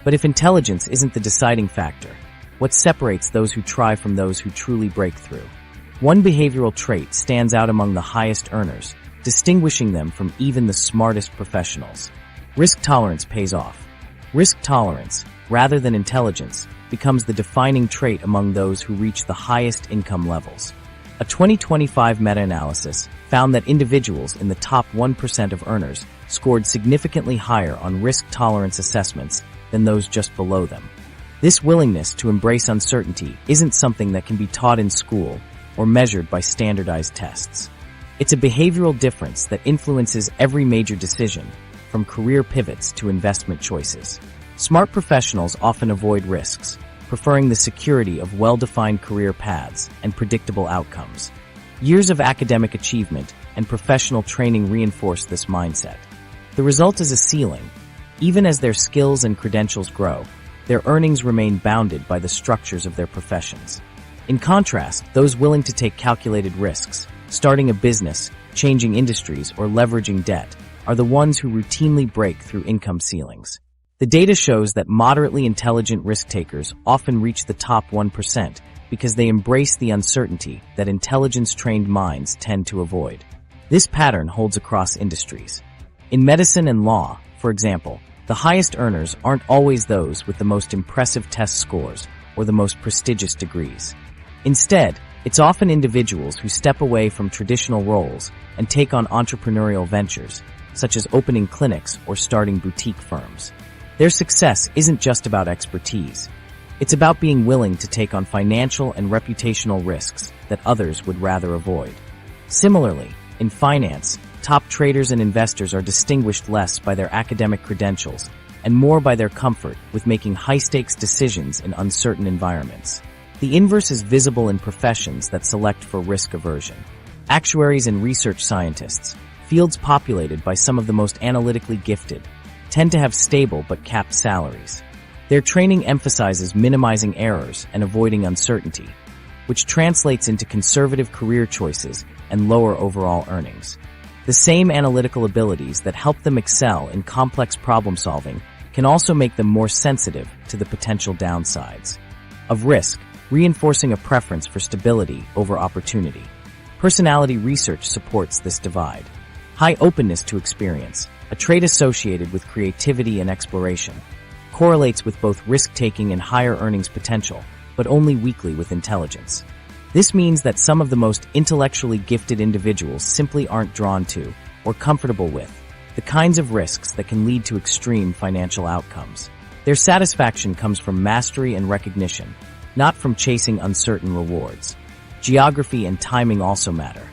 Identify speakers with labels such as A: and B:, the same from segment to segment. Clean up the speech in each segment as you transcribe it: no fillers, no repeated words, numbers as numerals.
A: But if intelligence isn't the deciding factor, what separates those who try from those who truly break through? One behavioral trait stands out among the highest earners, distinguishing them from even the smartest professionals. Risk tolerance pays off. Risk tolerance, rather than intelligence, becomes the defining trait among those who reach the highest income levels. A 2025 meta-analysis found that individuals in the top 1% of earners scored significantly higher on risk tolerance assessments than those just below them. This willingness to embrace uncertainty isn't something that can be taught in school or measured by standardized tests. It's a behavioral difference that influences every major decision, from career pivots to investment choices. Smart professionals often avoid risks, preferring the security of well-defined career paths and predictable outcomes. Years of academic achievement and professional training reinforce this mindset. The result is a ceiling. Even as their skills and credentials grow, their earnings remain bounded by the structures of their professions. In contrast, those willing to take calculated risks, starting a business, changing industries, or leveraging debt, are the ones who routinely break through income ceilings. The data shows that moderately intelligent risk-takers often reach the top 1% because they embrace the uncertainty that intelligence-trained minds tend to avoid. This pattern holds across industries. In medicine and law, for example, the highest earners aren't always those with the most impressive test scores or the most prestigious degrees. Instead, it's often individuals who step away from traditional roles and take on entrepreneurial ventures, such as opening clinics or starting boutique firms. Their success isn't just about expertise. It's about being willing to take on financial and reputational risks that others would rather avoid. Similarly, in finance, top traders and investors are distinguished less by their academic credentials and more by their comfort with making high-stakes decisions in uncertain environments. The inverse is visible in professions that select for risk aversion. Actuaries and research scientists, fields populated by some of the most analytically gifted, tend to have stable but capped salaries. Their training emphasizes minimizing errors and avoiding uncertainty, which translates into conservative career choices and lower overall earnings. The same analytical abilities that help them excel in complex problem-solving can also make them more sensitive to the potential downsides of risk, reinforcing a preference for stability over opportunity. Personality research supports this divide. High openness to experience, a trait associated with creativity and exploration, correlates with both risk-taking and higher earnings potential, but only weakly with intelligence. This means that some of the most intellectually gifted individuals simply aren't drawn to, or comfortable with, the kinds of risks that can lead to extreme financial outcomes. Their satisfaction comes from mastery and recognition, not from chasing uncertain rewards. Geography and timing also matter.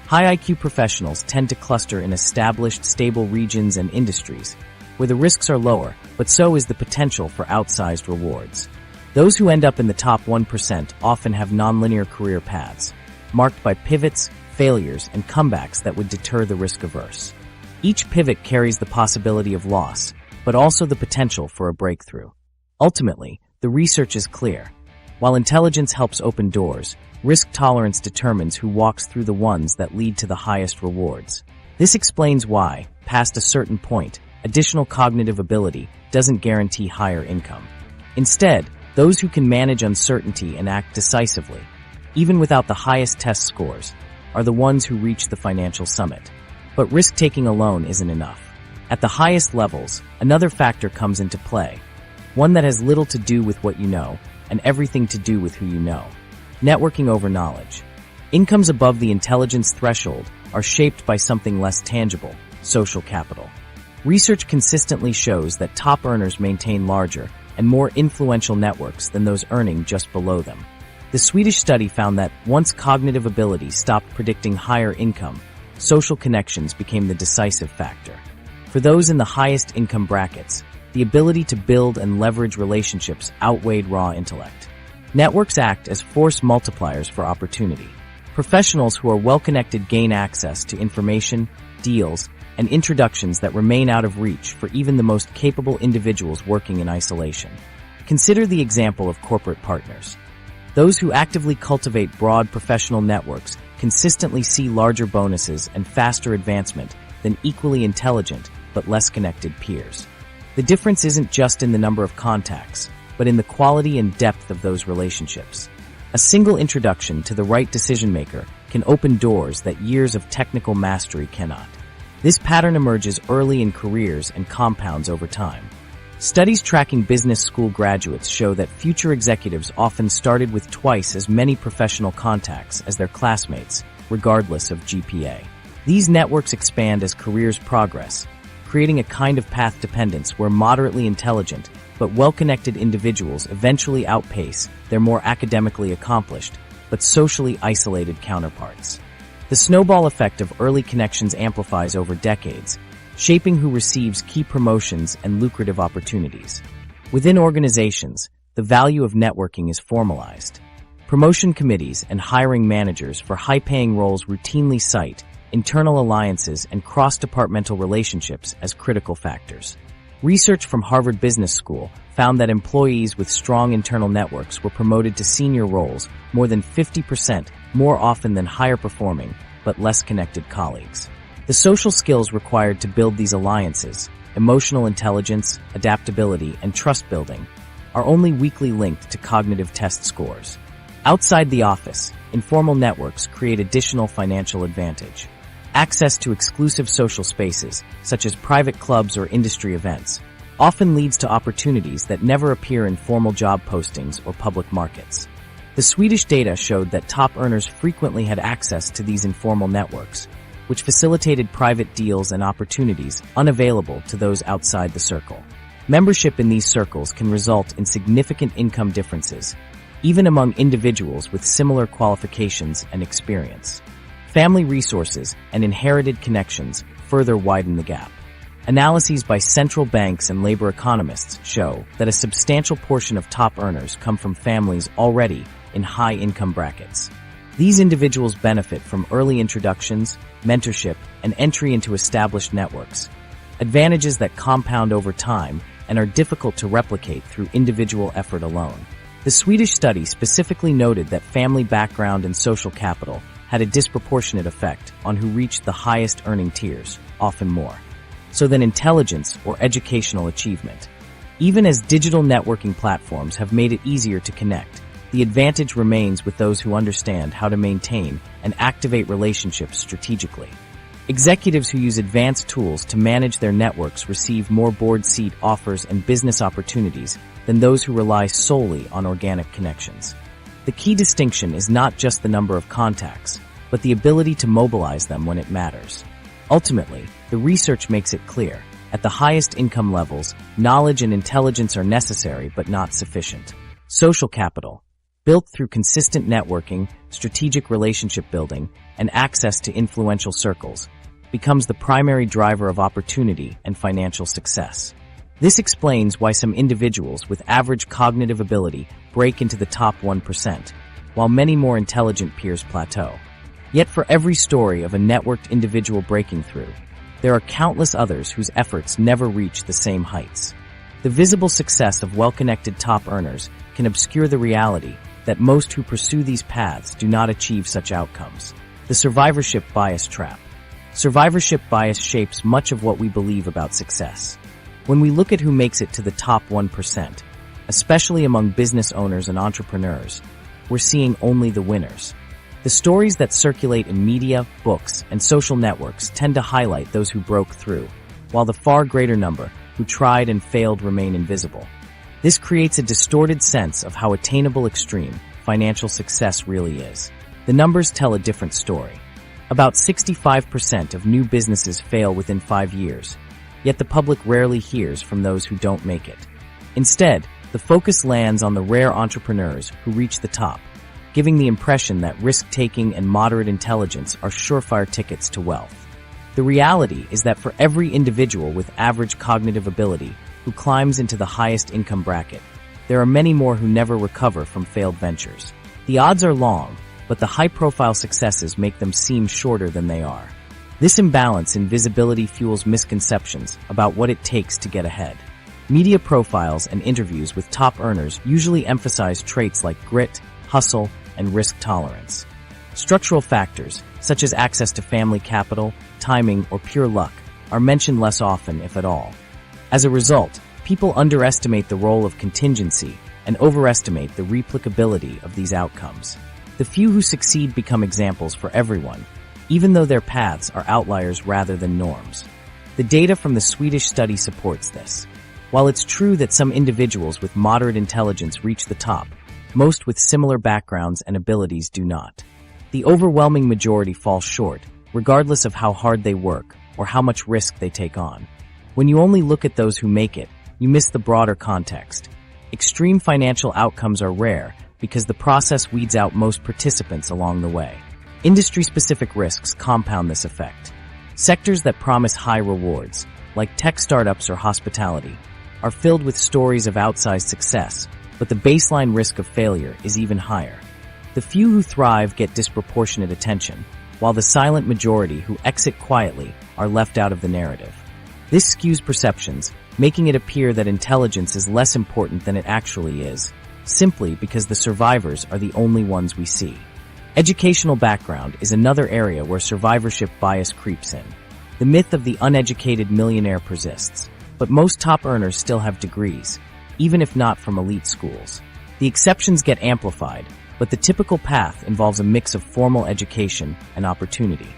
A: High IQ professionals tend to cluster in established, stable regions and industries, where the risks are lower, but so is the potential for outsized rewards. Those who end up in the top 1% often have nonlinear career paths, marked by pivots, failures, and comebacks that would deter the risk-averse. Each pivot carries the possibility of loss, but also the potential for a breakthrough. Ultimately, the research is clear. While intelligence helps open doors, risk tolerance determines who walks through the ones that lead to the highest rewards. This explains why, past a certain point, additional cognitive ability doesn't guarantee higher income. Instead, those who can manage uncertainty and act decisively, even without the highest test scores, are the ones who reach the financial summit. But risk-taking alone isn't enough. At the highest levels, another factor comes into play, one that has little to do with what you know and everything to do with who you know. Networking over knowledge. Incomes above the intelligence threshold are shaped by something less tangible, social capital. Research consistently shows that top earners maintain larger and more influential networks than those earning just below them. The Swedish study found that once cognitive ability stopped predicting higher income, social connections became the decisive factor. For those in the highest income brackets, the ability to build and leverage relationships outweighed raw intellect. Networks act as force multipliers for opportunity. Professionals who are well-connected gain access to information, deals, and introductions that remain out of reach for even the most capable individuals working in isolation. Consider the example of corporate partners. Those who actively cultivate broad professional networks consistently see larger bonuses and faster advancement than equally intelligent but less connected peers. The difference isn't just in the number of contacts, but in the quality and depth of those relationships. A single introduction to the right decision-maker can open doors that years of technical mastery cannot. This pattern emerges early in careers and compounds over time. Studies tracking business school graduates show that future executives often started with twice as many professional contacts as their classmates, regardless of GPA. These networks expand as careers progress, creating a kind of path dependence where moderately intelligent but well-connected individuals eventually outpace their more academically accomplished but socially isolated counterparts. The snowball effect of early connections amplifies over decades, shaping who receives key promotions and lucrative opportunities. Within organizations, the value of networking is formalized. Promotion committees and hiring managers for high-paying roles routinely cite internal alliances and cross-departmental relationships as critical factors. Research from Harvard Business School found that employees with strong internal networks were promoted to senior roles more than 50% more often than higher-performing but less connected colleagues. The social skills required to build these alliances, emotional intelligence, adaptability, and trust building, are only weakly linked to cognitive test scores. Outside the office, informal networks create additional financial advantage. Access to exclusive social spaces, such as private clubs or industry events, often leads to opportunities that never appear in formal job postings or public markets. The Swedish data showed that top earners frequently had access to these informal networks, which facilitated private deals and opportunities unavailable to those outside the circle. Membership in these circles can result in significant income differences, even among individuals with similar qualifications and experience. Family resources and inherited connections further widen the gap. Analyses by central banks and labor economists show that a substantial portion of top earners come from families already in high-income brackets. These individuals benefit from early introductions, mentorship, and entry into established networks, advantages that compound over time and are difficult to replicate through individual effort alone. The Swedish study specifically noted that family background and social capital had a disproportionate effect on who reached the highest earning tiers, often more so than intelligence or educational achievement. Even as digital networking platforms have made it easier to connect, the advantage remains with those who understand how to maintain and activate relationships strategically. Executives who use advanced tools to manage their networks receive more board seat offers and business opportunities than those who rely solely on organic connections. The key distinction is not just the number of contacts, but the ability to mobilize them when it matters. Ultimately, the research makes it clear, at the highest income levels, knowledge and intelligence are necessary but not sufficient. Social capital, built through consistent networking, strategic relationship building, and access to influential circles, becomes the primary driver of opportunity and financial success. This explains why some individuals with average cognitive ability break into the top 1%, while many more intelligent peers plateau. Yet for every story of a networked individual breaking through, there are countless others whose efforts never reach the same heights. The visible success of well-connected top earners can obscure the reality that most who pursue these paths do not achieve such outcomes. The survivorship bias trap. Survivorship bias shapes much of what we believe about success. When we look at who makes it to the top 1%, especially among business owners and entrepreneurs, we're seeing only the winners. The stories that circulate in media, books, and social networks tend to highlight those who broke through, while the far greater number who tried and failed remain invisible. This creates a distorted sense of how attainable extreme financial success really is. The numbers tell a different story. About 65% of new businesses fail within 5 years, yet the public rarely hears from those who don't make it. Instead, the focus lands on the rare entrepreneurs who reach the top, giving the impression that risk-taking and moderate intelligence are surefire tickets to wealth. The reality is that for every individual with average cognitive ability who climbs into the highest income bracket, there are many more who never recover from failed ventures. The odds are long, but the high-profile successes make them seem shorter than they are. This imbalance in visibility fuels misconceptions about what it takes to get ahead. Media profiles and interviews with top earners usually emphasize traits like grit, hustle, and risk tolerance. Structural factors, such as access to family capital, timing, or pure luck, are mentioned less often, if at all. As a result, People underestimate the role of contingency and overestimate the replicability of these outcomes. The few who succeed become examples for everyone, even though their paths are outliers rather than norms. The data from the Swedish study supports this. While it's true that some individuals with moderate intelligence reach the top, most with similar backgrounds and abilities do not. The overwhelming majority fall short, regardless of how hard they work or how much risk they take on. When you only look at those who make it, you miss the broader context. Extreme financial outcomes are rare because the process weeds out most participants along the way. Industry-specific risks compound this effect. Sectors that promise high rewards, like tech startups or hospitality, are filled with stories of outsized success, but the baseline risk of failure is even higher. The few who thrive get disproportionate attention, while the silent majority who exit quietly are left out of the narrative. This skews perceptions, making it appear that intelligence is less important than it actually is, simply because the survivors are the only ones we see. Educational background is another area where survivorship bias creeps in. The myth of the uneducated millionaire persists, but most top earners still have degrees, even if not from elite schools. The exceptions get amplified, but the typical path involves a mix of formal education and opportunity.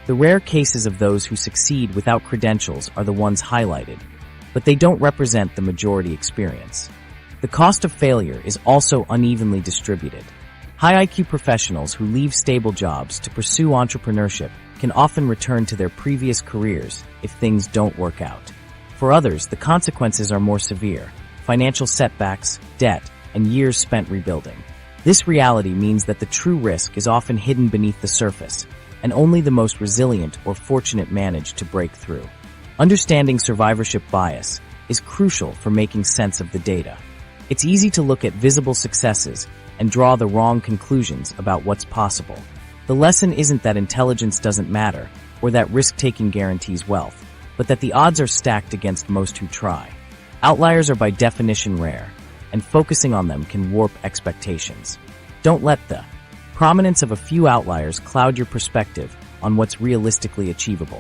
A: The rare cases of those who succeed without credentials are the ones highlighted, but they don't represent the majority experience. The cost of failure is also unevenly distributed. High IQ professionals who leave stable jobs to pursue entrepreneurship can often return to their previous careers if things don't work out. For others, the consequences are more severe: financial setbacks, debt, and years spent rebuilding. This reality means that the true risk is often hidden beneath the surface, and only the most resilient or fortunate manage to break through. Understanding survivorship bias is crucial for making sense of the data. It's easy to look at visible successes and draw the wrong conclusions about what's possible. The lesson isn't that intelligence doesn't matter or that risk-taking guarantees wealth, but that the odds are stacked against most who try. Outliers are by definition rare, and focusing on them can warp expectations. Don't let the prominence of a few outliers cloud your perspective on what's realistically achievable.